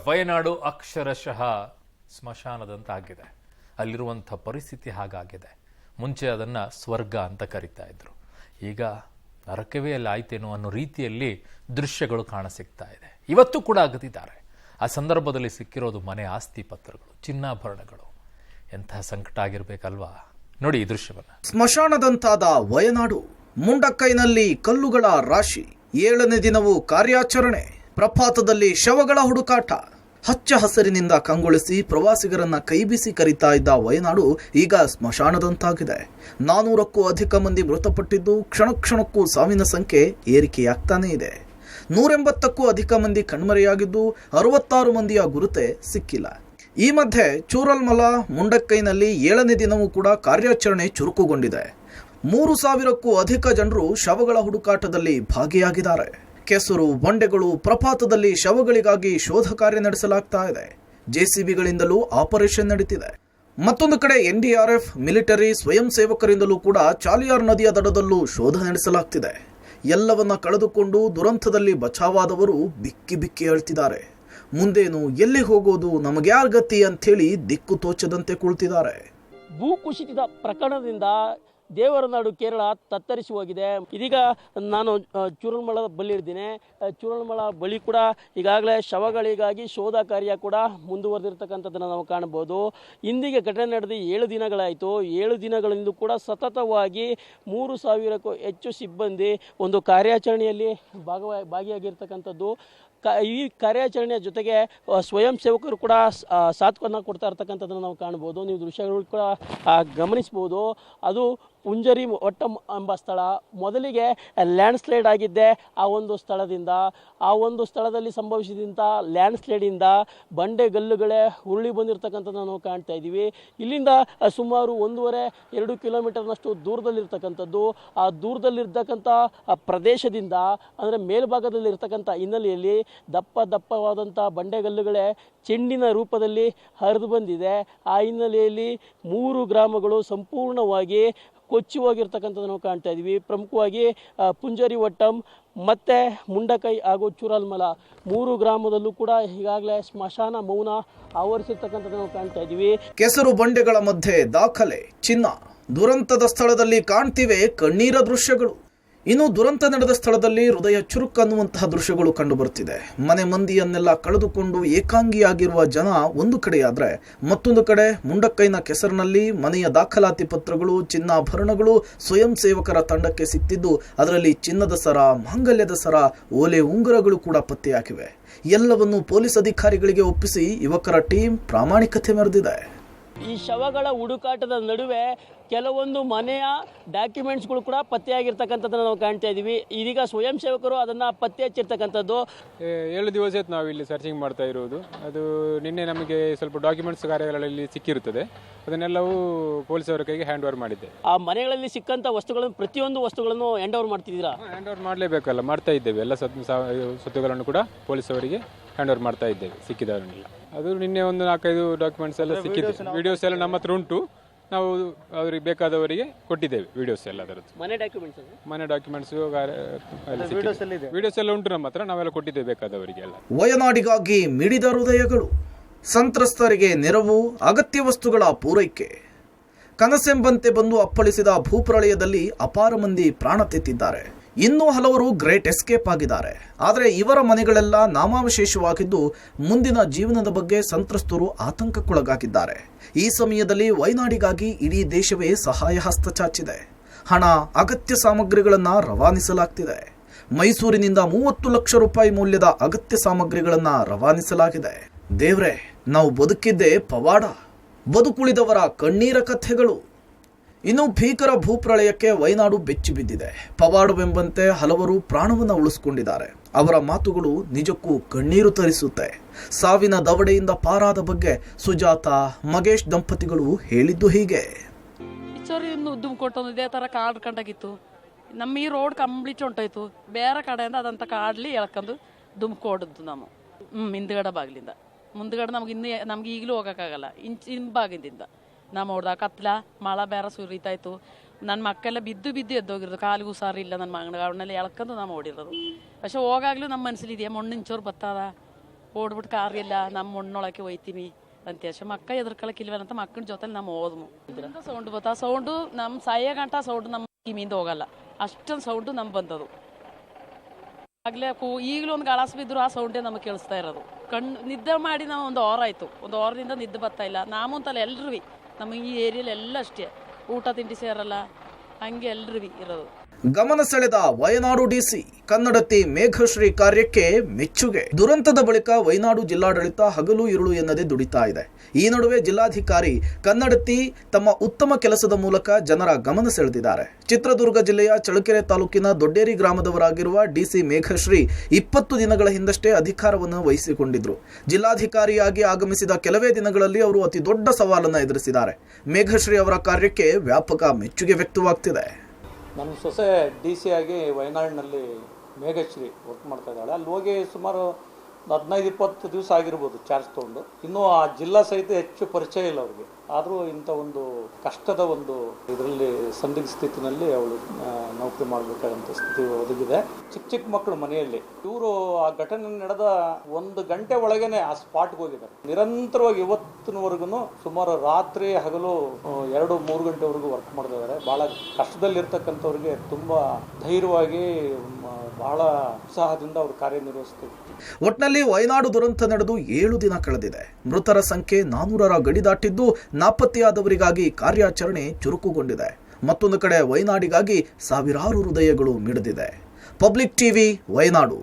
ವಯನಾಡು ಅಕ್ಷರಶಃ ಸ್ಮಶಾನದಂತಾಗಿದೆ. ಅಲ್ಲಿರುವಂಥ ಪರಿಸ್ಥಿತಿ ಹಾಗಾಗಿದೆ. ಮುಂಚೆ ಅದನ್ನು ಸ್ವರ್ಗ ಅಂತ ಕರಿತಾ ಇದ್ರು, ಈಗ ನರಕವೇ ಅಲ್ಲಿ ಆಯ್ತೇನೋ ಅನ್ನೋ ರೀತಿಯಲ್ಲಿ ದೃಶ್ಯಗಳು ಕಾಣಸಿಗ್ತಾ ಇದೆ. ಇವತ್ತು ಕೂಡ ಆಗದಿದ್ದಾರೆ. ಆ ಸಂದರ್ಭದಲ್ಲಿ ಸಿಕ್ಕಿರೋದು ಮನೆ ಆಸ್ತಿ ಪತ್ರಗಳು, ಚಿನ್ನಾಭರಣಗಳು. ಎಂಥ ಸಂಕಟ ಆಗಿರ್ಬೇಕಲ್ವಾ? ನೋಡಿ ಈ ದೃಶ್ಯವನ್ನು. ಸ್ಮಶಾನದಂತಾದ ವಯನಾಡು, ಮುಂಡಕ್ಕೈನಲ್ಲಿ ಕಲ್ಲುಗಳ ರಾಶಿ. 7ನೇ ದಿನವೂ ಕಾರ್ಯಾಚರಣೆ. ಪ್ರಪಾತದಲ್ಲಿ ಶವಗಳ ಹುಡುಕಾಟ. ಹಚ್ಚ ಹಸಿರಿನಿಂದ ಕಂಗೊಳಿಸಿ ಪ್ರವಾಸಿಗರನ್ನ ಕೈಬೀಸಿ ಕರೀತಾ ಇದ್ದ ವಯನಾಡು ಈಗ ಸ್ಮಶಾನದಂತಾಗಿದೆ. 400ಕ್ಕೂ ಅಧಿಕ ಮಂದಿ ಮೃತಪಟ್ಟಿದ್ದು, ಕ್ಷಣ ಕ್ಷಣಕ್ಕೂ ಸಾವಿನ ಸಂಖ್ಯೆ ಏರಿಕೆಯಾಗ್ತಾನೇ ಇದೆ. 180ಕ್ಕೂ ಅಧಿಕ ಮಂದಿ ಕಣ್ಮರೆಯಾಗಿದ್ದು, 66 ಮಂದಿಯ ಗುರುತೆ ಸಿಕ್ಕಿಲ್ಲ. ಈ ಮಧ್ಯೆ ಚೂರಲ್ಮಲ, ಮುಂಡಕ್ಕೈನಲ್ಲಿ 7ನೇ ದಿನವೂ ಕೂಡ ಕಾರ್ಯಾಚರಣೆ ಚುರುಕುಗೊಂಡಿದೆ. 3000ಕ್ಕೂ ಅಧಿಕ ಜನರು ಶವಗಳ ಹುಡುಕಾಟದಲ್ಲಿ ಭಾಗಿಯಾಗಿದ್ದಾರೆ. ಕೆಸರು, ಬಂಡೆಗಳು, ಪ್ರಪಾತದಲ್ಲಿ ಶವಗಳಿಗಾಗಿ ಶೋಧ ಕಾರ್ಯ ನಡೆಸಲಾಗ್ತಾ ಇದೆ. ಜೆಸಿಬಿಗಳಿಂದಲೂ ಆಪರೇಷನ್ ನಡೀತಿದೆ. ಮತ್ತೊಂದು ಕಡೆ ಎನ್ಡಿಆರ್ಎಫ್, ಮಿಲಿಟರಿ, ಸ್ವಯಂ ಸೇವಕರಿಂದಲೂ ಕೂಡ ಚಾಲಿಯಾರ್ ನದಿಯ ದಡದಲ್ಲೂ ಶೋಧ ನಡೆಸಲಾಗ್ತಿದೆ. ಎಲ್ಲವನ್ನ ಕಳೆದುಕೊಂಡು ದುರಂತದಲ್ಲಿ ಬಚಾವಾದವರು ಬಿಕ್ಕಿ ಬಿಕ್ಕಿ ಅಳ್ತಿದ್ದಾರೆ. ಮುಂದೇನು, ಎಲ್ಲಿ ಹೋಗೋದು, ನಮಗ್ಯಾರ ಗತಿ ಅಂಥೇಳಿ ದಿಕ್ಕು ತೋಚದಂತೆ ಕುಳಿತಿದ್ದಾರೆ. ಭೂಕುಸಿತದ ಪ್ರಕರಣದಿಂದ ದೇವರನಾಡು ಕೇರಳ ತತ್ತರಿಸಿ ಹೋಗಿದೆ. ಇದೀಗ ನಾನು ಚೂರಲ್ಮಲದ ಬಳಿ ಇದ್ದೀನಿ. ಚೂರಲ್ಮಲ ಬಳಿ ಕೂಡ ಈಗಾಗಲೇ ಶವಗಳಿಗಾಗಿ ಶೋಧ ಕಾರ್ಯ ಕೂಡ ಮುಂದುವರೆದಿರ್ತಕ್ಕಂಥದ್ದನ್ನು ನಾವು ಕಾಣಬಹುದು. ಇಂದಿಗೆ ಘಟನೆ ನಡೆದು 7 ದಿನಗಳಾಯಿತು. 7 ದಿನಗಳಿಂದ ಕೂಡ ಸತತವಾಗಿ 3000ಕ್ಕೂ ಹೆಚ್ಚು ಸಿಬ್ಬಂದಿ ಒಂದು ಕಾರ್ಯಾಚರಣೆಯಲ್ಲಿ ಭಾಗಿಯಾಗಿರ್ತಕ್ಕಂಥದ್ದು. ಈ ಕಾರ್ಯಾಚರಣೆಯ ಜೊತೆಗೆ ಸ್ವಯಂ ಸೇವಕರು ಕೂಡ ಸಾಥವನ್ನು ಕೊಡ್ತಾ ಇರ್ತಕ್ಕಂಥದ್ದನ್ನು ನಾವು ಕಾಣ್ಬೋದು. ನೀವು ದೃಶ್ಯಗಳು ಕೂಡ ಗಮನಿಸ್ಬೋದು. ಅದು ಪುಂಜರಿ ವಟ್ಟಂ ಎಂಬ ಸ್ಥಳ. ಮೊದಲಿಗೆ ಲ್ಯಾಂಡ್ ಸ್ಲೈಡ್ ಆಗಿದ್ದೆ ಆ ಒಂದು ಸ್ಥಳದಿಂದ. ಆ ಒಂದು ಸ್ಥಳದಲ್ಲಿ ಸಂಭವಿಸಿದಂಥ ಲ್ಯಾಂಡ್ ಸ್ಲೈಡಿಂದ ಬಂಡೆಗಲ್ಲುಗಳೇ ಉರುಳಿ ಬಂದಿರತಕ್ಕಂಥದ್ದು ನಾವು ಕಾಣ್ತಾ ಇದ್ದೀವಿ. ಇಲ್ಲಿಂದ ಸುಮಾರು 1.5-2 ಕಿಲೋಮೀಟರ್ನಷ್ಟು ದೂರದಲ್ಲಿರ್ತಕ್ಕಂಥದ್ದು. ಆ ದೂರದಲ್ಲಿರ್ತಕ್ಕಂಥ ಪ್ರದೇಶದಿಂದ ಅಂದರೆ ಮೇಲ್ಭಾಗದಲ್ಲಿರ್ತಕ್ಕಂಥ ಹಿನ್ನೆಲೆಯಲ್ಲಿ ದಪ್ಪವಾದಂಥ ಬಂಡೆಗಲ್ಲುಗಳೇ ಚೆಂಡಿನ ರೂಪದಲ್ಲಿ ಹರಿದು ಬಂದಿದೆ. ಆ ಹಿನ್ನೆಲೆಯಲ್ಲಿ 3 ಗ್ರಾಮಗಳು ಸಂಪೂರ್ಣವಾಗಿ ಕೊಚ್ಚಿ ಹೋಗಿರ್ತಕ್ಕಂಥದ್ದು ನಾವು ಕಾಣ್ತಾ ಇದ್ದೀವಿ. ಪ್ರಮುಖವಾಗಿ ಪುಂಜರಿ ವಟ್ಟಂ ಮತ್ತು ಮುಂಡಕೈ ಹಾಗೂ ಚೂರಲ್ಮಲ 3 ಗ್ರಾಮದಲ್ಲೂ ಕೂಡ ಈಗಾಗಲೇ ಸ್ಮಶಾನ ಮೌನ ಆವರಿಸಿರ್ತಕ್ಕಂಥದ್ದು ನಾವು ಕಾಣ್ತಾ ಇದ್ದೀವಿ. ಕೆಸರು ಬಂಡೆಗಳ ಮಧ್ಯೆ ದಾಖಲೆ ಚಿನ್ನ. ದುರಂತದ ಸ್ಥಳದಲ್ಲಿ ಕಾಣ್ತಿವೆ ಕಣ್ಣೀರ ದೃಶ್ಯಗಳು. ಇನ್ನು ದುರಂತ ನಡೆದ ಸ್ಥಳದಲ್ಲಿ ಹೃದಯ ಚುರುಕನ್ನುವಂತಹ ದೃಶ್ಯಗಳು ಕಂಡು ಬರ್ತಿದೆ. ಮನೆ ಮಂದಿಯನ್ನೆಲ್ಲ ಕಳೆದುಕೊಂಡು ಏಕಾಂಗಿಯಾಗಿರುವ ಜನ ಒಂದು ಕಡೆಯಾದ್ರೆ, ಮತ್ತೊಂದು ಕಡೆ ಮುಂಡಕ್ಕೈನ ಕೆಸರಿನಲ್ಲಿ ಮನೆಯ ದಾಖಲಾತಿ ಪತ್ರಗಳು, ಚಿನ್ನಾಭರಣಗಳು ಸ್ವಯಂ ಸೇವಕರ ತಂಡಕ್ಕೆ ಸಿಕ್ತಿದ್ದು, ಅದರಲ್ಲಿ ಚಿನ್ನದ ಸರ, ಮಾಂಗಲ್ಯದ ಸರ, ಓಲೆ ಉಂಗುರಗಳು ಕೂಡ ಪತ್ತೆಯಾಗಿವೆ. ಎಲ್ಲವನ್ನು ಪೊಲೀಸ್ ಅಧಿಕಾರಿಗಳಿಗೆ ಒಪ್ಪಿಸಿ ಯುವಕರ ಟೀಮ್ ಪ್ರಾಮಾಣಿಕತೆ ಮೆರೆದಿದೆ. ಈ ಶವಗಳ ಹುಡುಕಾಟದ ನಡುವೆ ಕೆಲವೊಂದು ಮನೆಯ ಡಾಕ್ಯುಮೆಂಟ್ಸ್ಗಳು ಕೂಡ ಪತ್ತೆಯಾಗಿರ್ತಕ್ಕಂಥದ್ದನ್ನು ನಾವು ಕಾಣ್ತಾ ಇದ್ದೀವಿ. ಇದೀಗ ಸ್ವಯಂ ಸೇವಕರು ಅದನ್ನು ಪತ್ತೆ ಹಚ್ಚಿರ್ತಕ್ಕಂಥದ್ದು. 7 ದಿವಸ ಆಯ್ತು ನಾವು ಇಲ್ಲಿ ಸರ್ಚಿಂಗ್ ಮಾಡ್ತಾ ಇರುವುದು. ಅದು ನಿನ್ನೆ ನಮಗೆ ಸ್ವಲ್ಪ ಡಾಕ್ಯುಮೆಂಟ್ಸ್ ಕಾರ್ಯಗಳಲ್ಲಿ ಸಿಕ್ಕಿರುತ್ತದೆ. ಅದನ್ನೆಲ್ಲವೂ ಪೊಲೀಸವರ ಕೈಗೆ ಹ್ಯಾಂಡ್ ಓವರ್ ಮಾಡಿದ್ದೆ. ಆ ಮನೆಗಳಲ್ಲಿ ಸಿಕ್ಕಂಥ ವಸ್ತುಗಳನ್ನು, ಪ್ರತಿಯೊಂದು ವಸ್ತುಗಳನ್ನು ಹ್ಯಾಂಡ್ ಓವರ್ ಮಾಡ್ತಿದ್ದೀರಾ? ಹ್ಯಾಂಡ್ ಓವರ್ ಮಾಡಲೇಬೇಕಲ್ಲ, ಮಾಡ್ತಾ ಇದ್ದೇವೆ. ಎಲ್ಲ ಸ್ವತ್ತುಗಳನ್ನು ಕೂಡ ಪೊಲೀಸವರಿಗೆ ಹ್ಯಾಂಡ್ ಓವರ್ ಮಾಡ್ತಾ ಇದ್ದೇವೆ ಸಿಕ್ಕಿದವರನ್ನೆಲ್ಲ. ಅದು ನಿನ್ನೆ ಒಂದು 4-5 ಡಾಕ್ಯುಮೆಂಟ್ಸ್ ಎಲ್ಲ ಸಿಕ್ಕಿದೆ. ವಿಡಿಯೋಸ್ ಎಲ್ಲ ನಮ್ಮ ಹತ್ರ ಉಂಟು. ನಾವು ಅವರಿಗೆ ಬೇಕಾದವರಿಗೆ ಕೊಟ್ಟಿದ್ದೇವೆ ವಿಡಿಯೋಸ್ ಎಲ್ಲ. ಅದರದ್ದು ಮನೆ ಡಾಕ್ಯುಮೆಂಟ್ಸ್ ವಿಡಿಯೋಸ್ ಎಲ್ಲ ಉಂಟು ನಮ್ಮ ಹತ್ರ. ನಾವೆಲ್ಲ ಕೊಟ್ಟಿದ್ದೇವೆ ಬೇಕಾದವರಿಗೆ ಎಲ್ಲ. ವಯನಾಡಿಗಾಗಿ ಮಿಡಿದ ಹೃದಯಗಳು. ಸಂತ್ರಸ್ತರಿಗೆ ನೆರವು, ಅಗತ್ಯ ವಸ್ತುಗಳ ಪೂರೈಕೆ. ಕನಸೆಂಬಂತೆ ಬಂದು ಅಪ್ಪಳಿಸಿದ ಭೂಪ್ರಳಯದಲ್ಲಿ ಅಪಾರ ಮಂದಿ ಪ್ರಾಣ ತೆತ್ತಿದ್ದಾರೆ. ಇನ್ನೂ ಹಲವರು ಗ್ರೇಟ್ ಎಸ್ಕೇಪ್ ಆಗಿದ್ದಾರೆ. ಆದರೆ ಇವರ ಮನೆಗಳೆಲ್ಲ ನಾಮಾವಶೇಷವಾಗಿದ್ದು, ಮುಂದಿನ ಜೀವನದ ಬಗ್ಗೆ ಸಂತ್ರಸ್ತರು ಆತಂಕಕ್ಕೊಳಗಾಗಿದ್ದಾರೆ. ಈ ಸಮಯದಲ್ಲಿ ವಯನಾಡಿಗಾಗಿ ಇಡೀ ದೇಶವೇ ಸಹಾಯ ಹಸ್ತ ಚಾಚಿದೆ. ಹಣ, ಅಗತ್ಯ ಸಾಮಗ್ರಿಗಳನ್ನು ರವಾನಿಸಲಾಗ್ತಿದೆ. ಮೈಸೂರಿನಿಂದ 30 ಲಕ್ಷ ರೂಪಾಯಿ ಮೌಲ್ಯದ ಅಗತ್ಯ ಸಾಮಗ್ರಿಗಳನ್ನು ರವಾನಿಸಲಾಗಿದೆ. ದೇವ್ರೆ, ನಾವು ಬದುಕಿದ್ದೇ ಪವಾಡ. ಬದುಕುಳಿದವರ ಕಣ್ಣೀರ ಕಥೆಗಳು. ಇನ್ನು ಭೀಕರ ಭೂಪ್ರಳಯಕ್ಕೆ ವಯನಾಡು ಬೆಚ್ಚಿ ಬಿದ್ದಿದೆ. ಪವಾಡವೆಂಬಂತೆ ಹಲವರು ಪ್ರಾಣವನ್ನು ಉಳಿಸಿಕೊಂಡಿದ್ದಾರೆ. ಅವರ ಮಾತುಗಳು ನಿಜಕ್ಕೂ ಕಣ್ಣೀರು ತರಿಸುತ್ತೆ. ಸಾವಿನ ದವಡೆಯಿಂದ ಪಾರಾದ ಬಗ್ಗೆ ಸುಜಾತ, ಮಗೇಶ್ ದಂಪತಿಗಳು ಹೇಳಿದ್ದು ಹೀಗೆ. ದುಮ್ಕೊಟ್ಟು ಇದೇ ತರ ಕಾಡ್ ಕಂಡಾಗಿತ್ತು. ನಮ್ಮ ಈ ರೋಡ್ ಕಂಪ್ಲೀಟ್ ಹೊಂಟೋಯ್ತು. ಬೇರೆ ಕಡೆಯಿಂದ ಅದಂತ ಕಾಡ್ಲಿ ಎಳ್ಕೊಂಡು ದುಮ್ಕೊಡದ್ದು ನಾವು. ಹಿಂದ್ಗಡೆ ಬಾಗಿಲಿಂದ ಮುಂದ್ಗಡೆ ನಮ್ಗೆ ಈಗಲೂ ಹೋಗೋಕ್ಕಾಗಲ್ಲ. ಹಿಂಬಾಗಿಂದ ನಾವು ಹೊಡ್ದ ಕತ್ಲ ಮಳೆ ಬೇರೆ ಸುರಿತಾಯ್ತು. ನನ್ನ ಮಕ್ಕೆಲ್ಲ ಬಿದ್ದು ಎದ್ದೋಗಿರೋದು. ಕಾಲಿಗೂ ಹುಷಾರಿಲ್ಲ. ನನ್ನ ಮಗನಲ್ಲಿ ಎಳ್ಕೊಂಡು ನಾವು ಓಡಿರೋದು. പക്ഷെ ಹೋಗಾಗ್ಲೂ ನಮ್ಮ ಮನಸ್ಸಲ್ಲಿ ಇದೆಯಾ, ಮಣ್ಣಿನ ಚೋರು ಬತ್ತದ, ಓಡ್ಬಿಟ್ಟು ಕಾರ್ ಇಲ್ಲ ನಮ್ಮ ಮಣ್ಣೊಳಕ್ಕೆ ಹೋಯ್ತೀವಿ ಅಂತೇಶ ಮಕ್ಕ ಎದ್ರಕಲಕ್ಕಿಲ್ವೇನಂತ ಮಕ್ಕಳ ಜೊತೆ ನಮ್ಮ ಹೋದ್ಮು ಸೌಂಡ್ ಬತ್ತ ಸೌಂಡು ನಮ್ಮ ಸಾಯ ಗಂಟ ಸೌಂಡ್ ನಮ್ಮ ಕಿವಿಯಿಂದ ಹೋಗಲ್ಲ ಅಷ್ಟೊಂದು ಸೌಂಡು ನಮ್ಗೆ ಬಂದದು ಆಗ್ಲೇ ಈಗಲೂ ಒಂದು ಗಾಳಾಸ್ ಬಿದ್ರು ಆ ಸೌಂಡೇ ನಮಗೆ ಕೇಳಿಸ್ತಾ ಇರೋದು ನಿದ್ದೆ ಮಾಡಿ ನಾವು ಒಂದು ಆಯ್ತು ಒಂದು ವಾರದಿಂದ ನಿದ್ದೆ ಬರ್ತಾ ಇಲ್ಲ ನಾಮಂತಲ್ಲ ಎಲ್ರೂ ನಮ್ಮ ಈ ಏರಿಯಲ್ಲಿ ಎಲ್ಲ ಅಷ್ಟೇ ಊಟ ತಿಂಡಿ ಸೇರಲ್ಲ ಹಂಗೆ ಎಲ್ರೂ ಇರೋದು. ಗಮನ ಸೆಳೆದ ವಯನಾಡು ಡಿಸಿ ಕನ್ನಡತಿ ಮೇಘಶ್ರೀ ಕಾರ್ಯಕ್ಕೆ ಮೆಚ್ಚುಗೆ. ದುರಂತದ ಬಳಿಕ ವಯನಾಡು ಜಿಲ್ಲಾಡಳಿತ ಹಗಲು ಇರುಳು ಎನ್ನದೆ ದುಡಿತಾ ಇದೆ. ಈ ನಡುವೆ ಜಿಲ್ಲಾಧಿಕಾರಿ ಕನ್ನಡತಿ ತಮ್ಮ ಉತ್ತಮ ಕೆಲಸದ ಮೂಲಕ ಜನರ ಗಮನ ಸೆಳೆದಿದ್ದಾರೆ. ಚಿತ್ರದುರ್ಗ ಜಿಲ್ಲೆಯ ಚಳ್ಳಕೆರೆ ತಾಲೂಕಿನ ದೊಡ್ಡೇರಿ ಗ್ರಾಮದವರಾಗಿರುವ ಡಿಸಿ ಮೇಘಶ್ರೀ 20 ದಿನಗಳ ಹಿಂದಷ್ಟೇ ಅಧಿಕಾರವನ್ನು ವಹಿಸಿಕೊಂಡಿದ್ರು. ಜಿಲ್ಲಾಧಿಕಾರಿಯಾಗಿ ಆಗಮಿಸಿದ ಕೆಲವೇ ದಿನಗಳಲ್ಲಿ ಅವರು ಅತಿ ದೊಡ್ಡ ಸವಾಲನ್ನು ಎದುರಿಸಿದ್ದಾರೆ. ಮೇಘಶ್ರೀ ಅವರ ಕಾರ್ಯಕ್ಕೆ ವ್ಯಾಪಕ ಮೆಚ್ಚುಗೆ ವ್ಯಕ್ತವಾಗ್ತಿದೆ. ನನ್ನ ಸೊಸೆ ಡಿ ಸಿ ಆಗಿ ವಯನಾಡಿನಲ್ಲಿ ಮೇಘಶ್ರೀ ವರ್ಕ್ ಮಾಡ್ತಾ ಇದ್ದಾಳೆ. ಅಲ್ಲಿ ಹೋಗಿ ಸುಮಾರು 15-20 ದಿವಸ ಆಗಿರ್ಬೋದು ಚಾರ್ಜ್ ತೊಗೊಂಡು. ಇನ್ನೂ ಆ ಜಿಲ್ಲಾ ಸಹಿತ ಹೆಚ್ಚು ಪರಿಚಯ ಇಲ್ಲ ಅವ್ರಿಗೆ. ಆದರೂ ಇಂಥ ಒಂದು ಕಷ್ಟದ ಒಂದು ಇದರಲ್ಲಿ ಸಂದಿಗ್ಧ ಸ್ಥಿತಿನಲ್ಲಿ ಅವಳು ನೌಕರಿ ಮಾಡಬೇಕಾದಂಥ ಸ್ಥಿತಿ ಒದಗಿದೆ. ಚಿಕ್ಕ ಮಕ್ಕಳು ಮನೆಯಲ್ಲಿ ಇವರು ಆ ಘಟನೆ ನಡೆದ 1 ಗಂಟೆ ಒಳಗೇನೆ ಆ ಸ್ಪಾಟ್ಗೆ ಹೋಗಿದ್ದಾರೆ. ನಿರಂತರವಾಗಿ ಇವತ್ತಿನವರೆಗೂ ಸುಮಾರು ರಾತ್ರಿ ಹಗಲು 2-3 ಗಂಟೆವರೆಗೂ ವರ್ಕ್ ಮಾಡ್ತಿದ್ದಾರೆ. ಭಾಳ ಕಷ್ಟದಲ್ಲಿರ್ತಕ್ಕಂಥವ್ರಿಗೆ ತುಂಬ ಧೈರ್ಯವಾಗಿ ಬಹಳ ಉತ್ಸಾಹದಿಂದ ಅವರು ಕಾರ್ಯನಿರ್ವಹಿಸ್ತಾರೆ. ಒಟ್ನಲ್ಲಿ ವಯನಾಡು ದುರಂತ ನಡೆದು 7 ದಿನ ಕಳೆದಿದೆ. ಮೃತರ ಸಂಖ್ಯೆ 400ರ ಗಡಿ ದಾಟಿದ್ದು ನಾಪತ್ತೆಯಾದವರಿಗಾಗಿ ಕಾರ್ಯಾಚರಣೆ ಚುರುಕುಗೊಂಡಿದೆ. ಮತ್ತೊಂದು ಕಡೆ ವಯನಾಡಿಗಾಗಿ ಸಾವಿರಾರು ಹೃದಯಗಳು ಮಿಡಿದಿದೆ. Public TV, Wayanad.